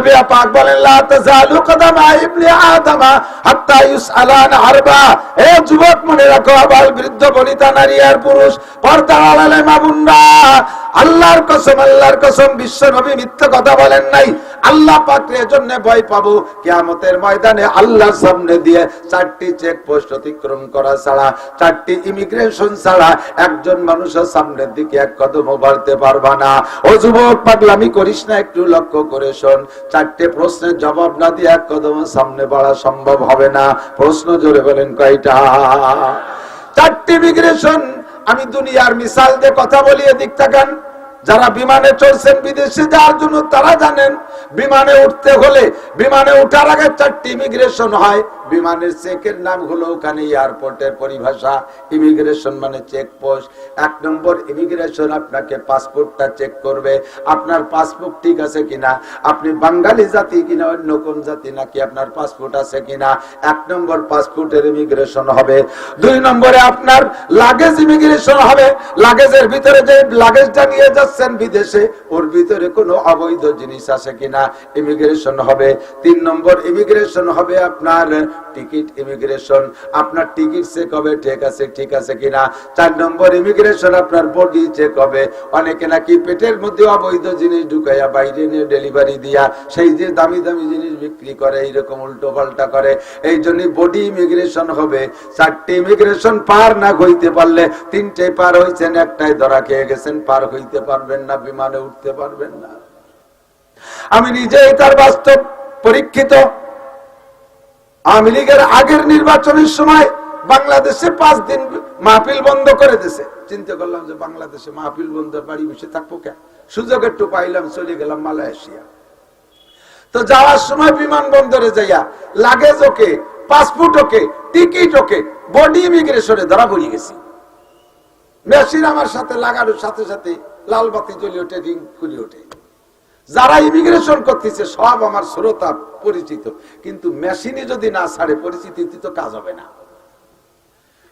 নবী পাক বলেন লা তাজালু কদামা ইবনি আদম হাত্তা ইউসআলা আন আরবা। এ যুবক মনে রাখো, আবাল বৃদ্ধ বনিতা নারী আর পুরুষ, পর্দার আড়ালে মা বোনরা, আল্লাহর কসম বিশ্ব নবী মিথ্যা কথা বলেন নাই। আল্লাহ পাকের জন্য ভয় পাবো কিয়ামতের ময়দানে আল্লাহর সামনে দিয়ে 4টি চেকপোস্ট অতিক্রম করা ছাড়া, 4টি ইমিগ্রেশন ছাড়া একজন মানুষের সামনের দিকে এক কদমও বাড়তে পারবা না। ও যুবক, পাগলামি করিস না, একটু লক্ষ্য করে শোন। 4টে প্রশ্নের জবাব না দিয়ে এক কদম সামনে বাড়া সম্ভব হবে না। প্রশ্ন জোরে বলেন কয়টা? 4টি ইমিগ্রেশন। আমি দুনিয়ার মিসাল দিয়ে কথা বলি, এদিক তাকান। যারা বিমানে চড়ছেন বিদেশে যাওয়ার জন্য তারা জানেন, বিমানে উঠতে হলে বিমানে উঠার আগে 4টি ইমিগ্রেশন হয়। বিমানের চেকের নাম হলো ওখানে এয়ারপোর্টের পরিভাষা ইমিগ্রেশন মানে চেকপোস্ট। 1 নম্বর ইমিগ্রেশন আপনাকে পাসপোর্টটা চেক করবে, আপনার পাসপোর্ট ঠিক আছে কিনা, আপনি বাঙালি জাতি কিনা অন্য কোন জাতি, নাকি আপনার পাসপোর্ট আছে কিনা। 1 নম্বর পাসপোর্টের ইমিগ্রেশন হবে। 2 নম্বরে আপনার লাগেজ ইমিগ্রেশন হবে। লাগেজের ভিতরে যে লাগেজটা নিয়ে যাচ্ছেন বিদেশে, ওর ভিতরে কোনো অবৈধ জিনিস আছে কিনা ইমিগ্রেশন হবে। 3 নম্বর ইমিগ্রেশন হবে আপনার টিকিট ইমিগ্রেশন, আপনার টিকিট চেক হবে ঠিক আছে কিনা। 4 নম্বর ইমিগ্রেশন আপনার বডি চেক হবে। অনেকে নাকি পেটের মধ্যে অবৈধ জিনিস ঢুকাইয়া বাইরে নিয়ে ডেলিভারি দিয়া সেই যে দামি দামি জিনিস বিক্রি করে, এইরকম উল্টো পাল্টা করে, এই জন্য বডি ইমিগ্রেশন হবে। 4টি ইমিগ্রেশন পার না হইতে পারলে, 3টে পার হইছেন, একটাই ধরা খেয়ে গেছেন, পার হইতে পারবেন না, বিমানে উঠতে পারবেন না। আমি নিজেই তার বাস্তব পরীক্ষিত। আওয়ামী লীগের আগের নির্বাচনের সময় বাংলাদেশে 5 দিন মাহফিল বন্ধ করে দিয়েছে। চিন্তা করলাম যে বাংলাদেশে মাহফিল বন্ধ, বাড়ি বসে থাকবো কেন, সুযোগ একটু পাইলাম, চলে গেলাম মালয়েশিয়া। তো যাওয়ার সময় বিমানবন্দরে যাইয়া লাগেজ ওকে, পাসপোর্ট ওকে, টিকিট ওকে, বডি ইমিগ্রেশনে ধরা পড়ে গেছি। মেশিন আমার সাথে লাগানোর সাথে সাথে লাল বাতি জ্বলে ওঠে, রিং খুলে ওঠে। যারা ইমিগ্রেশন করতেছে সব আমার শ্রোতা পরিচিত, কিন্তু মেশিনে যদি না ছাড়ে পরিচিতি তো কাজ হবে না।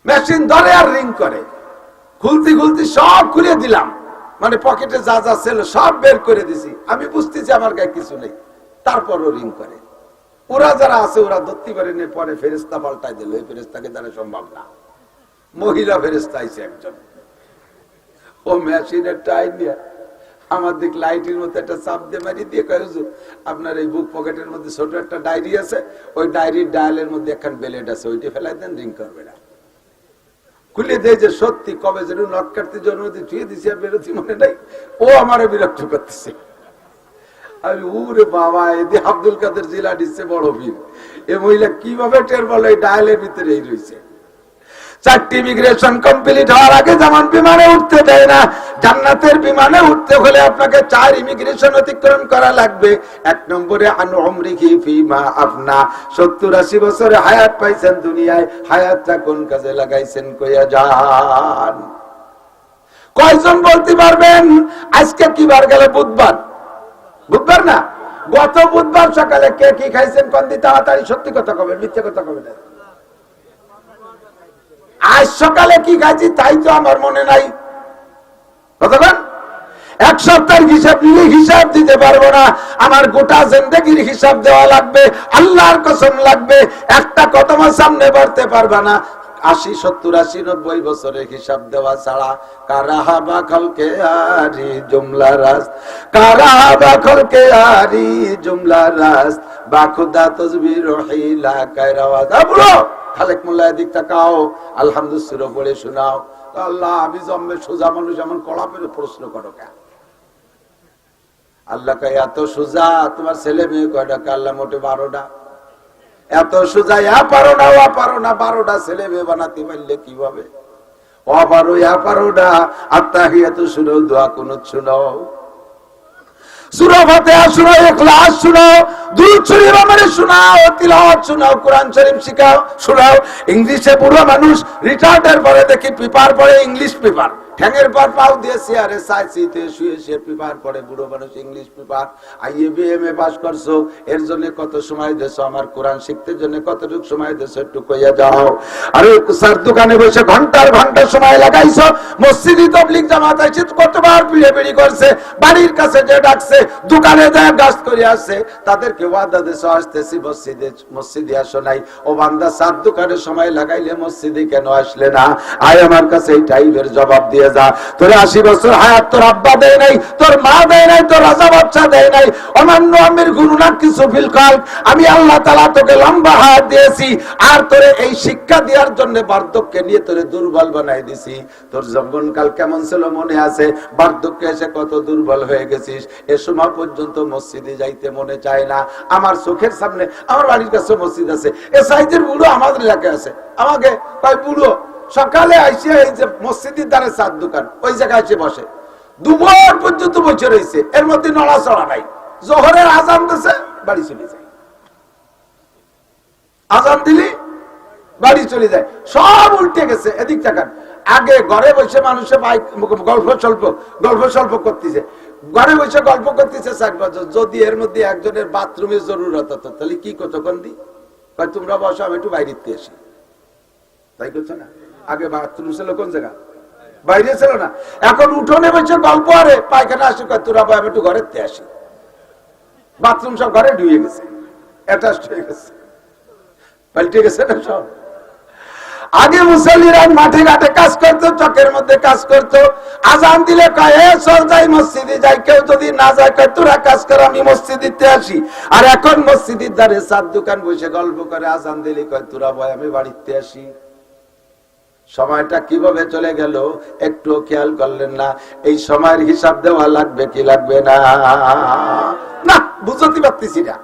মেশিন ধরে আর রিং করে, খুলতে খুলতে সব খুলে দিলাম, মানে পকেটে যা যা ছিল সব বের করে দিছি। আমি বুঝতেছি আমার গায়ে কিছু নেই, তারপরও রিং করে। ওরা যারা আছে ওরা ধরতে পারেনি, পরে ফেরেস্তা পাল্টাই দিল। এই ফেরেস্তাকে দ্বারা সম্ভব না। মহিলা ফেরেস্তা আইছে একজন, ও মেশিনের টাইম নিয়ে আমার দিক লাইটের মধ্যে একটা চাপ দিয়ে মারি দিয়ে কয়, হুজুর আপনার এই বুক পকেটের মধ্যে ছোট একটা ডায়েরি আছে, ওই ডায়েরির ডায়ালের মধ্যে একখান বেলেট আছে, ওইটা ফেলাই দেন, রিং করবে না। খুলে দিয়ে যে সত্যি কবে যেন নট কাটতে জন্মদি ছুঁয়ে দিছি আর বেরোচ্ছি মনে নাই, ও আমারও বিরক্ত করতেছে। আমি উরে বাবা, এদি আব্দুল কাদের জিলানি সে বড় বীর। এ মহিলা কিভাবে টের বলে এই ডায়ালের ভিতরেই রয়েছে। 4টি ইমিগ্রেশন কমপ্লিট হওয়ার আগে যেমন বিমানে উঠতে দেয় না, জান্নাতের বিমানে উঠতে হলে আপনাকে 4 ইমিগ্রেশন অতিক্রম করা লাগবে। 1 নম্বরে আন উমরিহি ফিমা আফনা, 70-80 বছরে হায়াত পাইছেন দুনিয়ায়, হায়াতটা কোন কাজে লাগাইছেন কইয়া যান। কয়জন বলতে পারবেন আজকে কি বার গেল? বুধবার। বুধবার না, গত বুধবার সকালে কে কি খাইছেন কোন দিন? তাড়াতাড়ি সত্যি কথা কবেন, মিথ্যে কথা কবেন। আজ সকালে কি খাইছি তাই তো আমার মনে নাই। কতক্ষণ? 1 সপ্তাহের হিসাব নিলে হিসাব দিতে পারবো না। আমার গোটা জিন্দেগির হিসাব দেওয়া লাগবে, আল্লাহর কসম লাগবে। একটা কদম সামনে বাড়তে পারবা না। 80, 70, 80, 90 বছরের হিসাব দেওয়া ছাড়া। কারাহাবা খলকে আরি জুমলা রাস, কারাহাবা খলকে আরি জুমলা রাস, বাখুদা তসবির রহিলা কায়রাওয়াজ। বুড়ো খালেক মোল্লা এদিক তাকাও, আলহামদুলিল্লাহ পড়ে শোনাও। আল্লাহ আমি জন্মে সোজা মানুষ, এমন কড়া পেরে প্রশ্ন করো কেন? আল্লাহ কয় এত সোজা, তোমার ছেলে মেয়ে কয়টা? আল্লাহ মোটে 12টা। এত সোজা, পারো না 12টা ছেলে মেয়ে বানাতে পারলে কিভাবে? অপারো, পারোটা। আত্তাহিয়াতু শুনো, দোয়া কুনুত শুনো, সূরা ফাতিহা শুনো, ইখলাস শুনো, দুরূদ শরীফ আমারে শোনাও, তিলাওয়াত শোনাও, কোরআন শরীফ শিখাও, শোনাও। ইংলিশে বুড়ো মানুষ রিটায়ার্ডের পরে দেখি পেপার পড়ে, ইংলিশ পেপার ঠ্যাঙের পর পাও দিয়ে চেয়ারে চাইছিতে শুয়ে শুয়ে পেপার পড়ে, বুড়ো মানুষ English paper. IA BMA pass করছো, এর জন্য কত সময় দেছো? আমার কোরআন শিখতে জন্য কতটুকু সময় দেছো একটু কইয়া যাও। আরে স্যার দোকানে বসে ঘন্টার ঘন্টা সময় লাগাইছো, মসজিদে তাবলীগ জামাত আইছে কতবার পিড়ি করছে, বাড়ির কাছে যে ডাকছে, দোকানে যায় গাছ করে আসছে, তাদেরকে ওয়াদা দেছো আসতেছি মসজিদে আসো নাই। ও বান্দা স্যার দোকানে সময় লাগাইলে মসজিদে কেন আসলে না? আয় আমার কাছে এই টাইপের জবাব দিয়ে যা। তোর 80 বছর হায়াত তোর আব্বা দেয় নাই, তোর মা দেয় নাই, তোর রাজা বাচ্চা দেয় নাই। অমান্য আমির গুরুনা কিছু ফিল কাল, আমি আল্লাহ তাআলা তোকে লম্বা হায়াত দিয়েছি, আর তোরে এই শিক্ষা দেওয়ার জন্য বার্ধক্যে নিয়ে তোরে দুর্বল বানাই দিছি। তোর যৌবনকাল কেমন ছিল মনে আছে? বার্ধক্যে এসে কত দুর্বল হয়ে গেছিস। এ সময় পর্যন্ত মসজিদে যাইতে মনে চায় না। আমার চোখের সামনে আমার বাড়ির কাছে মসজিদ আছে, এ সাইজের বুড়ো আমাদের এলাকায় আছে। আমাকে কয় বুড়ো সকালে আইসে এই যে মসজিদের দ্বারে চার দোকান, ওই জায়গায় এসে বসে, দুপুর পর্যন্ত বসে রয়েছে, এর মধ্যে নড়াচড়া নাই। জোহরের আজান দিছে, বাড়ি চলে যায়। আজান দিলি বাড়ি চলে যায়। সব উল্টে গেছে। এদিক তাকান, আগে ঘরে বসে মানুষের গল্প সল্প করতেছে, ঘরে বসে গল্প করতেছে 4 বছর। যদি এর মধ্যে একজনের বাথরুমের জরুরত হতো তাহলে কি করতো? কোন দি তোমরা বসো, আমি একটু বাইরে আসি, তাই করছো না? আগে বাথরুম ছিল কোন জায়গা? বাইরে ছিল না। এখন উঠোনে বসে গল্প, আরে পায়খানা আসি, তোরা আমি একটু ঘরে আসি। বাথরুম সব ঘরে ঢুয়ে গেছে, অ্যাটাচড হয়ে গেছে, পাল্টে গেছে না সব। আগে মুসল্লিরা মাঠে ঘাটে কাজ করতো, চকের মধ্যে কাজ করতো, আজান দিলে কয় চল যাই মসজিদে যাই। কেউ যদি না যায় কয় তোরা কাজ কর, আমি মসজিদে আসি। আর এখন মসজিদের ধারে 4 দোকান বসে গল্প করে, আজান দিলে কয় তোরা ভয় আমি বাড়িতে আসি। সময়টা কিভাবে চলে গেল একটু খেয়াল করলেন না? এই সময়ের হিসাব দেওয়া লাগবে কি লাগবে না? না বুঝতে পারতেছি না,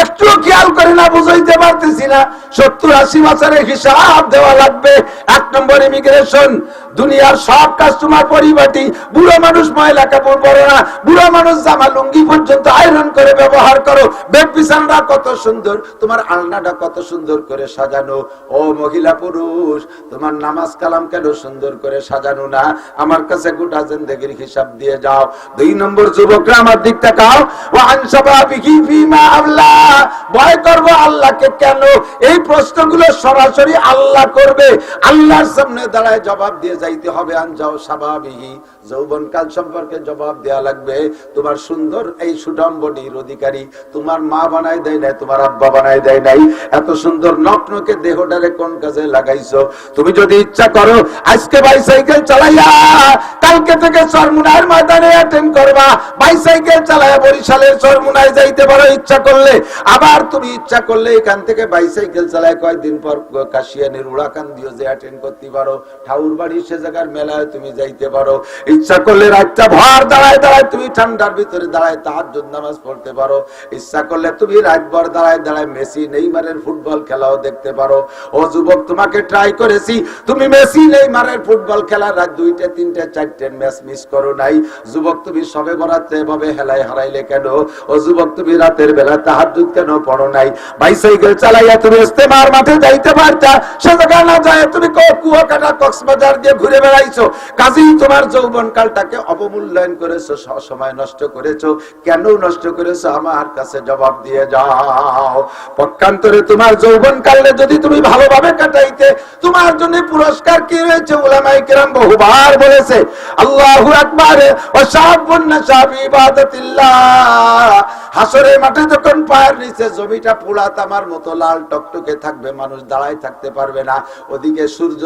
একটু খেয়াল করে না, বুঝাইতে পারতেছি না। 70-80 বছরের হিসাব দেওয়া লাগবে। 1 নম্বর ইমিগ্রেশন, দুনিয়ার সব কাস্টমার পরিপাটি। বুড়ো মানুষ ময়লা কাপড় পরে না, বুড়ো মানুষ জামা লুঙ্গি পর্যন্ত আয়রন করে ব্যবহার করো। বেড বিছানাটা কত সুন্দর, তোমার আলনাটা কত সুন্দর করে সাজানো। ও মহিলা পুরুষ, তোমার নামাজ কালাম কেন সুন্দর করে সাজানো না? আমার কাছে গোটা জিন্দেগির হিসাব দিয়ে যাও। 2 নম্বর যুবকরা আমার দিক তাকাও। ওয়া আনসাবাবিহি ফিমা আল্লাহ, ভয় করব আল্লাহকে কেন? এই প্রশ্নগুলো সরাসরি আল্লাহ করবে। আল্লাহর সামনে দাঁড়ায় জবাব দিয়ে যাইতে হবে। আনজাও সাবাবিহি, যৌবনকাল সম্পর্কে জবাব দেয়া লাগবে। তোমার সুন্দর এই সুঠাম বডির অধিকারী তোমার মা বানাই দেয় নাই, তোমার আব্বা বানাই দেয় নাই। এত সুন্দর নকনকে দেহটারে কোন কাজে লাগাইছো? তুমি যদি ইচ্ছা করো আজকে বাইসাইকেল চালাইয়া কালকে থেকে চরমুনার ময়দানে অ্যাটেন্ড করবা, বাইসাইকেল চালাইয়া বরিশালের চরমুনায় যাইতে পারো ইচ্ছা করলে। আবার তুমি ইচ্ছা করলে এখান থেকে বাইসাইকেল চালায় কয়েকদিন পর কাশিয়ানের উড়াকান দিয়ে যে অ্যাটেন্ড করতে পারো। ঠাউর বাড়ি সে জায়গার মেলায় তুমি যাইতে পারো। ইচ্ছা করলে রাতটা ভর দাঁড়ায় দাঁড়ায় তুমি ঠান্ডার ভিতরে দাঁড়ায় তাহাজ্জুদ নামাজ পড়তে পারো। ইচ্ছা করলে তুমি রাতভর দাঁড়ায় দাঁড়ায় মেসি নেইমারের ফুটবল খেলাও দেখতে পারো। ও যুবক, তোমাকে ট্রাই করেছি, তুমি মেসি নেইমারের ফুটবল খেলার রাত 2টা 3টা 4টে ম্যাচ মিস করো নাই। যুবক, তুমি সবে বরাতে এভাবে হেলায় হারাইলে কেন? ও যুবক, তুমি রাতের বেলা তাহাজ্জুদ কেন পড়ো নাই? বাইসাইকেল চালাইয়া তুমি ইস্তেমার মাঠে যাইতে পারতা, সে জায়গা না যায় তুমি কুয়াকাটা কক্সবাজার দিয়ে ঘুরে বেড়াইছো। কাজেই তোমার যৌবন কালটাকে অবমূল্যায়ন করেছো, সময় নষ্ট করেছো। কেন নষ্ট করেছো আমার কাছে জবাব দিয়ে যাও। পক্ষান্তরে তোমার যৌবন কালে যদি তুমি ভালোভাবে কাটাইতে, তোমার জন্য পুরস্কার কি রয়েছে? উলামায়ে কেরাম বহুবার বলেছে, আল্লাহু আকবার ওয়া শাবুন নাশা ফি ইবাদাতিল্লাহ। হাসরের মাঠে যখন পায়ের নিচে জমিটা পোড়া তামার মতো লাল টকটকে থাকবে, মানুষ দাঁড়ায় থাকতে পারবে না। ওদিকে সূর্য,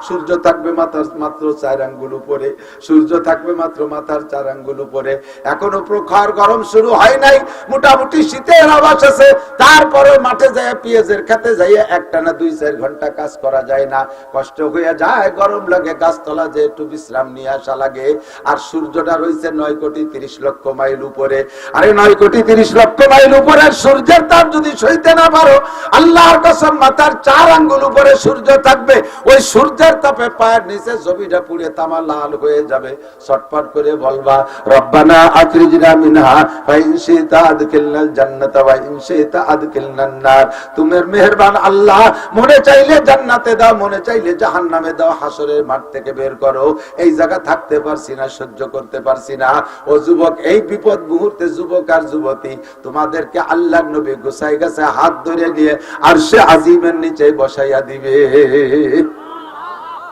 সূর্য থাকবে মাত্র 4 আঙ্গুল উপরে, সূর্য থাকবে মাত্র মাথার 4 আঙ্গুল উপরে। এখনো প্রখর গরম শুরু হয় নাই, মোটামুটি শীতের আভাস আছে। তারপরে মাঠে যায় পেঁয়াজের খেতে যাইয়ে একটানা 2-4 ঘন্টা কাজ করা যায় না, কষ্ট হয়ে যায়, গরম লাগে, গাছতলা যে একটু বিশ্রাম নিয়ে আসা লাগে। আর সূর্যটা রয়েছে 9 কোটি 30 লক্ষ মাইল উপরে। আরে 9 1,30,00,000 মাইল উপরে সূর্যের তাপ যদি সইতে না পারো, আল্লাহর কসম মাথার 4 আঙ্গুল উপরে সূর্য থাকবে, ওই সূর্যের তাপে পায়ের নিচে জমিটা পুড়ে তামা লাল হয়ে যাবে। চটপট করে বলবা, রব্বানা আখরিজনা মিনহা ওয়া ইন শি'তা আদখিলনাল জান্নাতা ওয়া ইন শি'তা আদখিলনান নার। তুমি মেহেরবান আল্লাহ, মনে চাইলে জান্নাতে দাও, মনে চাইলে জাহান্নামে দাও, হাসরের মাঠ থেকে বের করো। এই জায়গা থাকতে পারছি না, সহ্য করতে পারছি না। ও যুবক, এই বিপদ মুহূর্তে যুবক আর যুবতী, তোমাদেরকে আল্লাহর নবী গোছাই গেছে হাত ধরে নিয়ে আরশে আজিমের নিচে বসাইয়া দিবে।